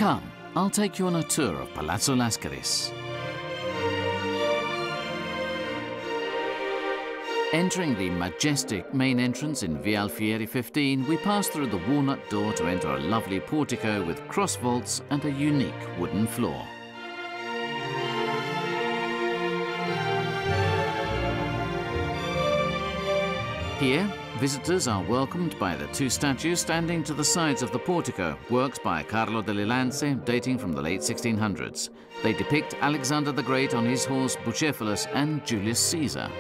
Come, I'll take you on a tour of Palazzo Lascaris. Entering the majestic main entrance in Via Alfieri 15, we pass through the walnut door to enter a lovely portico with cross vaults and a unique wooden floor. Here, visitors are welcomed by the two statues standing to the sides of the portico, works by Carlo delle Lance dating from the late 1600s. They depict Alexander the Great on his horse Bucephalus and Julius Caesar.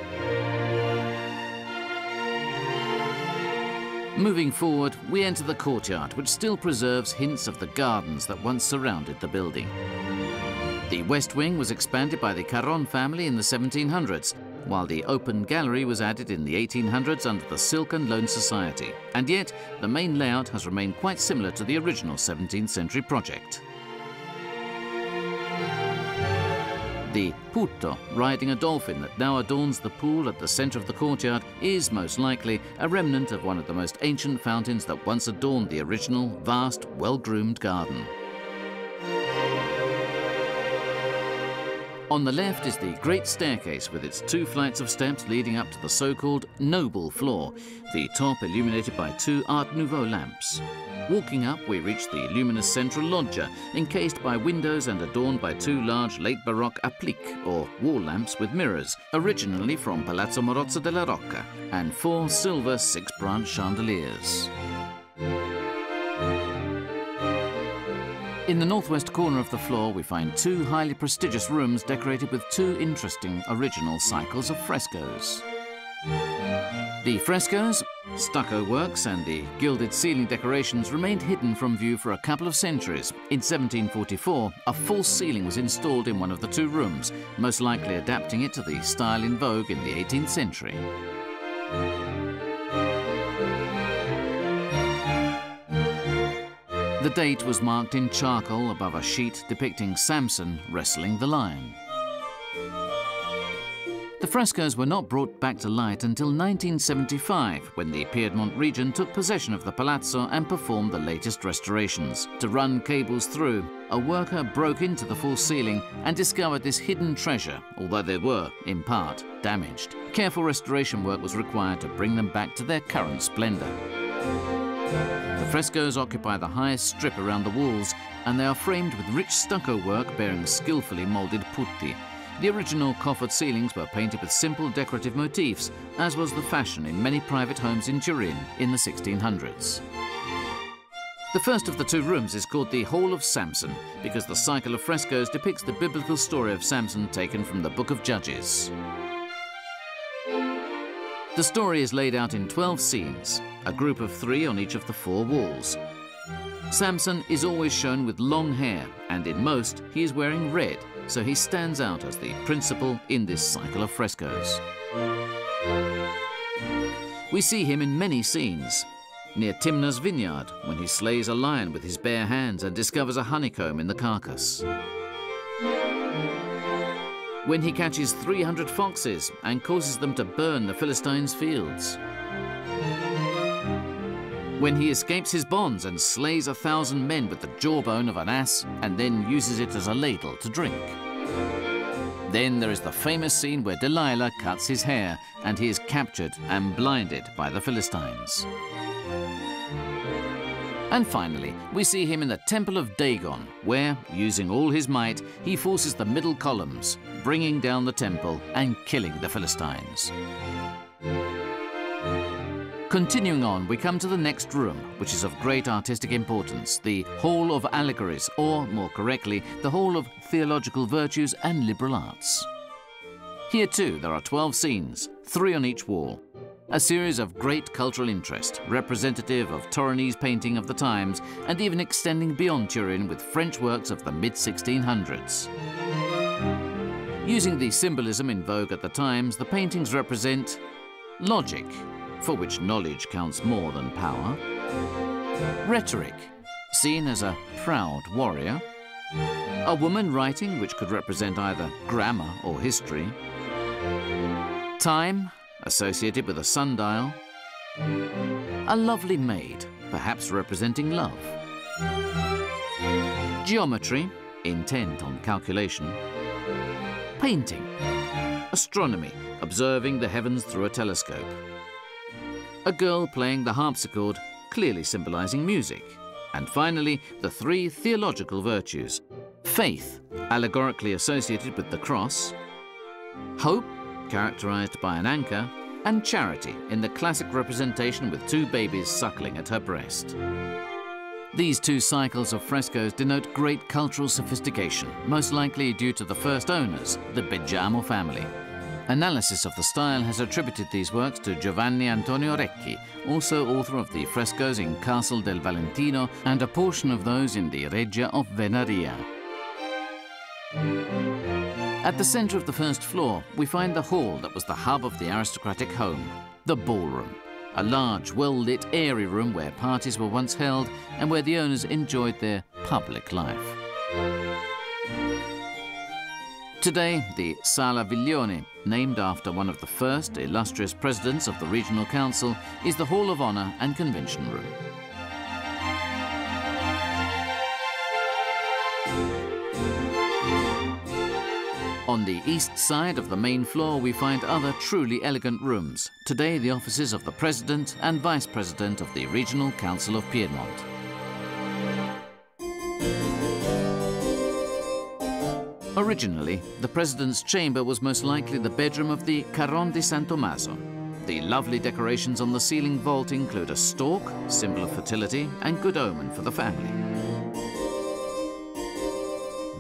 Moving forward, we enter the courtyard, which still preserves hints of the gardens that once surrounded the building. The west wing was expanded by the Caron family in the 1700s, while the open gallery was added in the 1800s under the Silk and Loan Society. And yet, the main layout has remained quite similar to the original 17th century project. The Putto, riding a dolphin that now adorns the pool at the centre of the courtyard, is most likely a remnant of one of the most ancient fountains that once adorned the original, vast, well-groomed garden. On the left is the great staircase with its 2 flights of steps leading up to the so-called noble floor, the top illuminated by 2 Art Nouveau lamps. Walking up, we reach the luminous central loggia, encased by windows and adorned by 2 large late Baroque appliques, or wall lamps with mirrors, originally from Palazzo Morozzo della Rocca, and 4 silver 6-branch chandeliers. In the northwest corner of the floor, we find 2 highly prestigious rooms decorated with 2 interesting original cycles of frescoes. The frescoes, stucco works and the gilded ceiling decorations remained hidden from view for a couple of centuries. In 1744, a false ceiling was installed in one of the 2 rooms, most likely adapting it to the style in vogue in the 18th century. The date was marked in charcoal above a sheet depicting Samson wrestling the lion. The frescoes were not brought back to light until 1975, when the Piedmont region took possession of the palazzo and performed the latest restorations. To run cables through, a worker broke into the false ceiling and discovered this hidden treasure, although they were, in part, damaged. Careful restoration work was required to bring them back to their current splendor. The frescoes occupy the highest strip around the walls, and they are framed with rich stucco work bearing skillfully molded putti. The original coffered ceilings were painted with simple decorative motifs, as was the fashion in many private homes in Turin in the 1600s. The first of the 2 rooms is called the Hall of Samson, because the cycle of frescoes depicts the biblical story of Samson taken from the Book of Judges. The story is laid out in 12 scenes, a group of 3 on each of the 4 walls. Samson is always shown with long hair, and in most he is wearing red, so he stands out as the principal in this cycle of frescoes. We see him in many scenes. Near Timna's vineyard, when he slays a lion with his bare hands and discovers a honeycomb in the carcass. When he catches 300 foxes and causes them to burn the Philistines' fields. When he escapes his bonds and slays 1,000 men with the jawbone of an ass and then uses it as a ladle to drink. Then there is the famous scene where Delilah cuts his hair and he is captured and blinded by the Philistines. And finally, we see him in the Temple of Dagon, where, using all his might, he forces the middle columns, bringing down the temple and killing the Philistines. Continuing on, we come to the next room, which is of great artistic importance, the Hall of Allegories, or, more correctly, the Hall of Theological Virtues and Liberal Arts. Here, too, there are 12 scenes, 3 on each wall, a series of great cultural interest, representative of Torinese painting of the times, and even extending beyond Turin with French works of the mid-1600s. Using the symbolism in vogue at the times, the paintings represent logic, for which knowledge counts more than power, rhetoric, seen as a proud warrior, a woman writing, which could represent either grammar or history, time, associated with a sundial, a lovely maid, perhaps representing love, geometry, intent on calculation, painting, astronomy, observing the heavens through a telescope, a girl playing the harpsichord, clearly symbolizing music, and finally, the three theological virtues: faith, allegorically associated with the cross, hope, characterized by an anchor, and charity in the classic representation with two babies suckling at her breast. These two cycles of frescoes denote great cultural sophistication, most likely due to the first owners, the Beggiamo family. Analysis of the style has attributed these works to Giovanni Antonio Recchi, also author of the frescoes in Castle del Valentino and a portion of those in the Reggia of Venaria. At the centre of the first floor, we find the hall that was the hub of the aristocratic home, the ballroom, a large, well-lit, airy room where parties were once held and where the owners enjoyed their public life. Today, the Sala Viglione, named after one of the first illustrious presidents of the Regional Council, is the Hall of Honour and Convention Room. On the east side of the main floor, we find other truly elegant rooms, today the offices of the President and Vice President of the Regional Council of Piedmont. Originally, the President's chamber was most likely the bedroom of the Caron di San Tommaso. The lovely decorations on the ceiling vault include a stork, symbol of fertility and good omen for the family.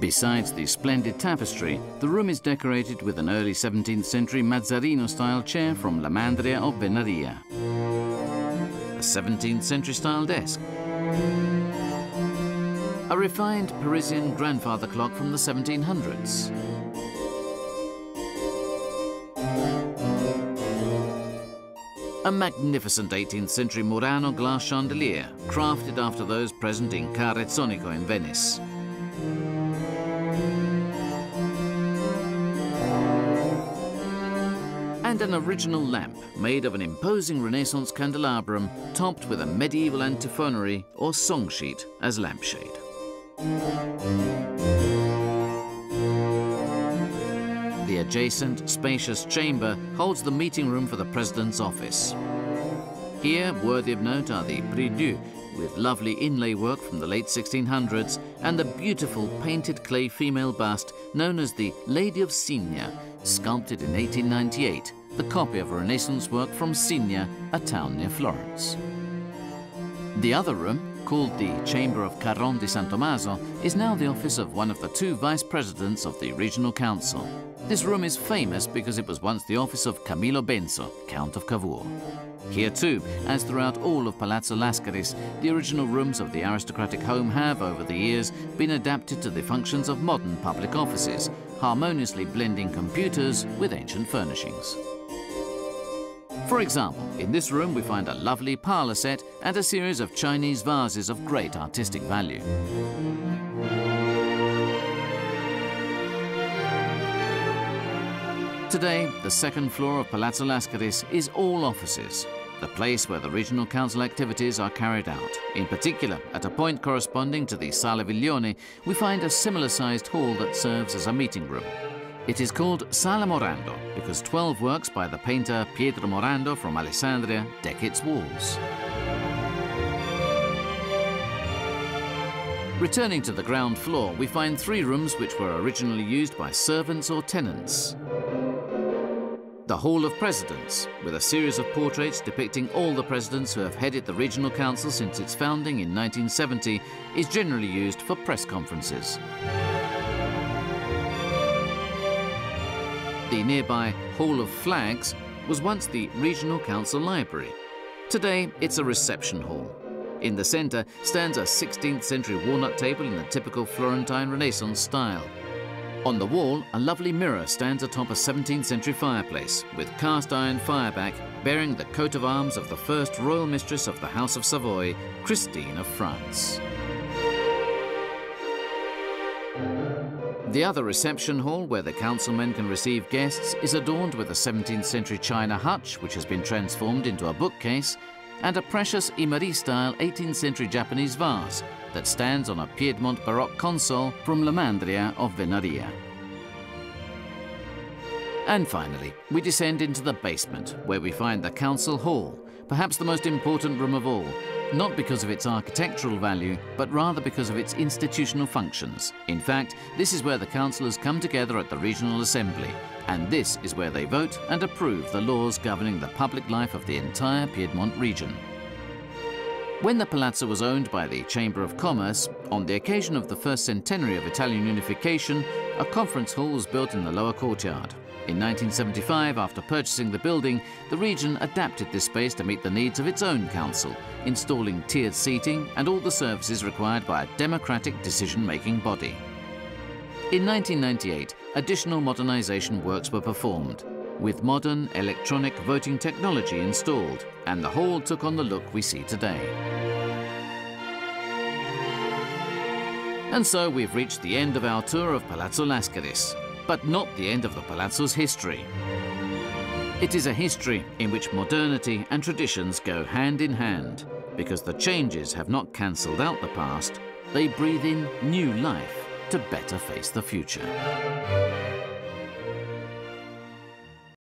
Besides the splendid tapestry, the room is decorated with an early 17th century Mazzarino-style chair from La Mandria of Venaria, a 17th century style desk, a refined Parisian grandfather clock from the 1700s, a magnificent 18th century Murano glass chandelier, crafted after those present in Ca' Rezzonico in Venice, and an original lamp made of an imposing Renaissance candelabrum topped with a medieval antiphonary or song sheet as lampshade. The adjacent, spacious chamber holds the meeting room for the President's office. Here, worthy of note, are the prie-dieu, with lovely inlay work from the late 1600s, and the beautiful painted clay female bust known as the Lady of Signa, sculpted in 1898, the copy of a Renaissance work from Signa, a town near Florence. The other room, called the Chamber of Caron di San Tommaso, is now the office of one of the two vice presidents of the Regional Council. This room is famous because it was once the office of Camillo Benso, Count of Cavour. Here too, as throughout all of Palazzo Lascaris, the original rooms of the aristocratic home have, over the years, been adapted to the functions of modern public offices, harmoniously blending computers with ancient furnishings. For example, in this room we find a lovely parlour set and a series of Chinese vases of great artistic value. Today, the second floor of Palazzo Lascaris is all offices, the place where the Regional Council activities are carried out. In particular, at a point corresponding to the Sala Viglione, we find a similar-sized hall that serves as a meeting room. It is called Sala Morando because 12 works by the painter Pietro Morando from Alessandria deck its walls. Returning to the ground floor, we find 3 rooms which were originally used by servants or tenants. The Hall of Presidents, with a series of portraits depicting all the presidents who have headed the Regional Council since its founding in 1970, is generally used for press conferences. The nearby Hall of Flags was once the Regional Council Library. Today, it's a reception hall. In the centre stands a 16th century walnut table in the typical Florentine Renaissance style. On the wall, a lovely mirror stands atop a 17th century fireplace with cast iron fireback bearing the coat of arms of the first royal mistress of the House of Savoy, Christine of France. The other reception hall, where the councilmen can receive guests, is adorned with a 17th century china hutch, which has been transformed into a bookcase, and a precious Imari-style 18th century Japanese vase that stands on a Piedmont Baroque console from La Mandria of Venaria. And finally, we descend into the basement, where we find the council hall, perhaps the most important room of all, not because of its architectural value, but rather because of its institutional functions. In fact, this is where the councillors come together at the regional assembly, and this is where they vote and approve the laws governing the public life of the entire Piedmont region. When the palazzo was owned by the Chamber of Commerce, on the occasion of the first centenary of Italian unification, a conference hall was built in the lower courtyard. In 1975, after purchasing the building, the region adapted this space to meet the needs of its own council, installing tiered seating and all the services required by a democratic decision-making body. In 1998, additional modernization works were performed, with modern electronic voting technology installed, and the hall took on the look we see today. And so we've reached the end of our tour of Palazzo Lascaris, but not the end of the palazzo's history. It is a history in which modernity and traditions go hand in hand, because the changes have not cancelled out the past, they breathe in new life to better face the future.